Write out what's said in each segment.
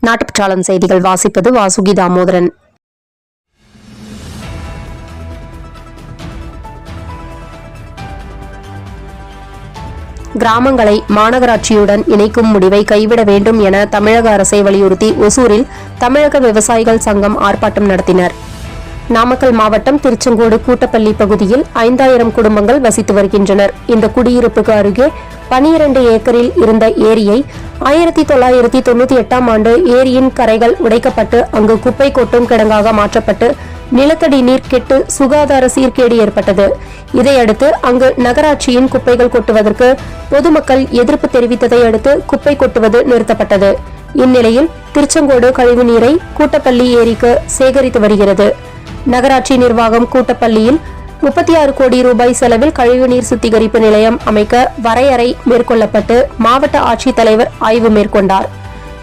நாட்டுப்பற்றாளன் செய்திகள் வாசிப்பது வாசுகி தாமோதரன். கிராமங்களை மாநகராட்சியுடன் இணைக்கும் முடிவை கைவிட வேண்டும் என தமிழக அரசை வலியுறுத்தி ஒசூரில் தமிழக விவசாயிகள் சங்கம் ஆர்ப்பாட்டம் நடத்தினர். நாமக்கல் மாவட்டம் திருச்செங்கோடு கூட்டப்பள்ளி பகுதியில் 5000 குடும்பங்கள் வசித்து வருகின்றனர். இந்த குடியிருப்புக்கு அருகே 12 ஏக்கரில் இருந்த ஏரியை 1998ஆம் ஆண்டு ஏரியின் கரைகள் உடைக்கப்பட்டு அங்கு குப்பை கொட்டும் கிடங்காக மாற்றப்பட்டு நிலத்தடி நீர் கெட்டு சுகாதார சீர்கேடு ஏற்பட்டது. இதையடுத்து அங்கு நகராட்சியின் குப்பைகள் கொட்டுவதற்கு பொதுமக்கள் எதிர்ப்பு தெரிவித்ததை அடுத்து குப்பை கொட்டுவது நிறுத்தப்பட்டது. இந்நிலையில் திருச்செங்கோடு கழிவுநீரை கூட்டப்பள்ளி ஏரிக்கு சேகரித்து வருகிறது. நகராட்சி நிர்வாகம் கூட்டப்பள்ளியில் 36 கோடி ரூபாய் செலவில் கழிவுநீர் சுத்திகரிப்பு நிலையம் அமைக்க வரையறை மேற்கொள்ளப்பட்டு மாவட்ட ஆட்சித்தலைவர் ஆய்வு மேற்கொண்டார்.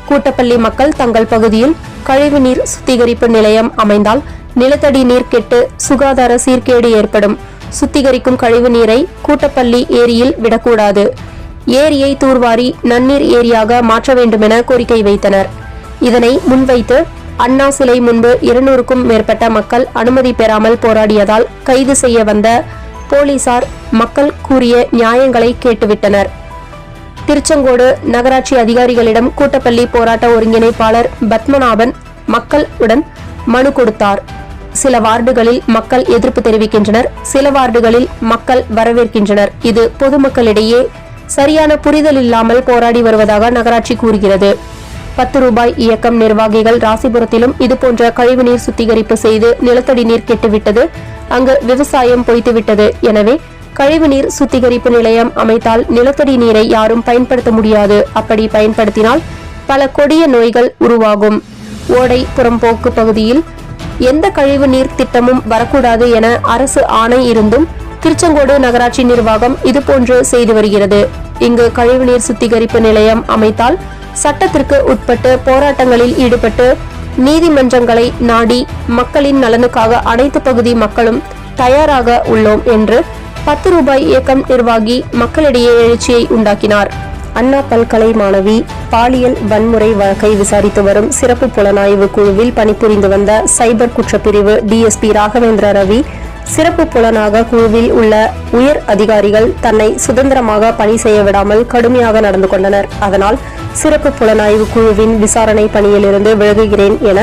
கூட்டப்பள்ளி மக்கள் தங்கள் பகுதியில் கழிவுநீர் சுத்திகரிப்பு நிலையம் அமைந்தால் நிலத்தடி நீர் கெட்டு சுகாதார சீர்கேடு ஏற்படும். சுத்திகரிக்கும் கழிவுநீரை கூட்டப்பள்ளி ஏரியில் விடக்கூடாது. ஏரியை தூர்வாரி நன்னீர் ஏரியாக மாற்ற வேண்டுமென கோரிக்கை வைத்தனர். இதனை முன்வைத்து அண்ணா சிலை முன்பு 200க்கும் மேற்பட்ட மக்கள் அனுமதி பெறாமல் போராடியதால் கைது செய்ய வந்த போலீசார் மக்கள் கூறிய நியாயங்களை கேட்டுவிட்டனர். திருச்செங்கோடு நகராட்சி அதிகாரிகளிடம் கூட்டப்பள்ளி போராட்ட ஒருங்கிணைப்பாளர் பத்மநாபன் மக்கள் உடன் மனு கொடுத்தார். சில வார்டுகளில் மக்கள் எதிர்ப்பு தெரிவிக்கின்றனர், சில வார்டுகளில் மக்கள் வரவேற்கின்றனர். இது பொதுமக்களிடையே சரியான புரிதல் இல்லாமல் போராடி வருவதாக நகராட்சி கூறுகிறது. 10 ரூபாய் இயக்கம் நிர்வாகிகள் ராசிபுரத்திலும் இதுபோன்ற கழிவுநீர் சுத்திகரிப்பு செய்து நிலத்தடி நீர் கெட்டுவிட்டது. அங்கு விவசாயம் பொய்த்துவிட்டது. எனவே கழிவுநீர் சுத்திகரிப்பு நிலையம் அமைத்தால் நிலத்தடி நீரை யாரும் பயன்படுத்த முடியாது. அப்படி பயன்படுத்தினால் பல கொடிய நோய்கள் உருவாகும். ஓடை புறம்போக்கு பகுதியில் எந்த கழிவு நீர் திட்டமும் வரக்கூடாது என அரசு ஆணை இருந்தும் திருச்செங்கோடு நகராட்சி நிர்வாகம் இதுபோன்று செய்து வருகிறது. இங்கு கழிவுநீர் சுத்திகரிப்பு நிலையம் அமைத்தால் சட்டத்திற்கு உட்பட்டு போராட்டங்களில் ஈடுபட்டு நீதிமன்றங்களை நாடி மக்களின் நலனுக்காக அனைத்து பகுதி மக்களும் தயாராக உள்ளோம் என்று 10 ரூபாய் இயக்கம் நிர்வாகி மக்களிடையே எழுச்சியை உண்டாக்கினார். அண்ணா பல்கலை மாணவி பாலியல் வன்முறை வழக்கை விசாரித்து வரும் சிறப்பு புலனாய்வு குழுவில் பணிபுரிந்து வந்த சைபர் குற்றப்பிரிவு டிஎஸ்பி ராகவேந்திர ரவி சிறப்பு புலனாக குழுவில் உள்ள உயர் அதிகாரிகள் தன்னை சுதந்திரமாக பணி செய்ய விடாமல் கடுமையாக நடந்து கொண்டனர். அதனால் சிறப்பு புலனாய்வு குழுவின் விசாரணை பணியிலிருந்து விலகுகிறேன் என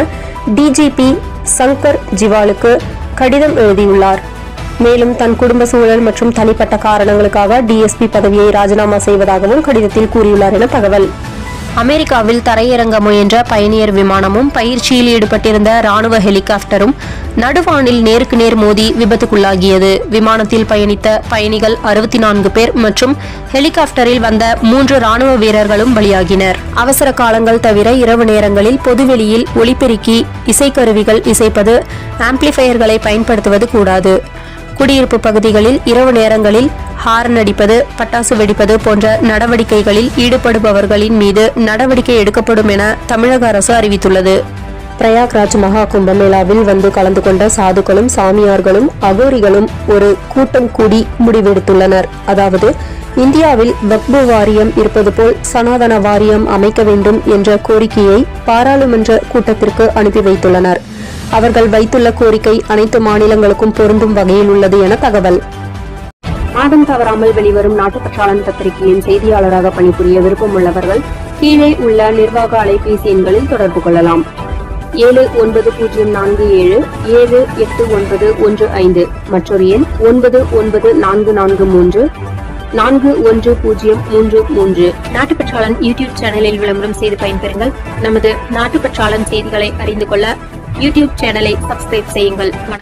டிஜிபி சங்கர் ஜிவாலுக்கு கடிதம் எழுதியுள்ளார். மேலும் தன் குடும்ப சூழல் மற்றும் தனிப்பட்ட காரணங்களுக்காக டிஎஸ்பி பதவியை ராஜினாமா செய்வதாகவும் கடிதத்தில் கூறியுள்ளார் என தகவல். அமெரிக்காவில் தரையிறங்க முயன்ற பயணியர் விமானமும் பயிற்சியில் ஈடுபட்டிருந்த ராணுவ ஹெலிகாப்டரும் நடுவானில் நேருக்கு நேர் மோதி விபத்துக்குள்ளாகியது. விமானத்தில் பயணித்த பயணிகள் 64 பேர் மற்றும் ஹெலிகாப்டரில் வந்த 3 ராணுவ வீரர்களும் பலியாகினர். அவசர காலங்கள் தவிர இரவு நேரங்களில் பொதுவெளியில் ஒலிபெருக்கி இசைக்கருவிகள் இசைப்பது, ஆம்பிளிஃபையர்களை பயன்படுத்துவது கூடாது. குடியிருப்பு பகுதிகளில் இரவு நேரங்களில் ஹார்ன் அடிப்பது, பட்டாசு வெடிப்பது போன்ற நடவடிக்கைகளில் ஈடுபடுபவர்களின் மீது நடவடிக்கை எடுக்கப்படும் என தமிழக அரசு அறிவித்துள்ளது. பிரயாக்ராஜ் மகா கும்பமேளாவில் வந்து கலந்து கொண்ட சாதுக்களும் சாமியார்களும் அகோரிகளும் ஒரு கூட்டம் கூடி முடிவெடுத்துள்ளனர். அதாவது இந்தியாவில் வக்பு வாரியம் இருப்பது போல் சனாதன வாரியம் அமைக்க வேண்டும் என்ற கோரிக்கையை பாராளுமன்ற கூட்டத்திற்கு அனுப்பி வைத்துள்ளனர். அவர்கள் வைத்துள்ள கோரிக்கை அனைத்து மாநிலங்களுக்கும் பொருந்தும் வகையில் உள்ளது என தகவல். மாதம் தவறாமல் வெளிவரும் நாட்டுப்பற்றாளன் பத்திரிகையின் செய்தியாளராக பணிபுரிய விருப்பம் உள்ளவர்கள் கீழே உள்ள நிர்வாக அலைபேசி எண்களில் தொடர்பு கொள்ளலாம். 7947789115 மற்றொரு எண் 9944341033. நாட்டுப்பற்றாளன் யூடியூப் சேனலில் விளம்பரம் செய்து பயன்பெறுங்கள். நமது நாட்டுப்பற்றாளன் செய்திகளை அறிந்து கொள்ள யூடியூப் சேனலை சப்ஸ்கிரைப் செய்யுங்கள்.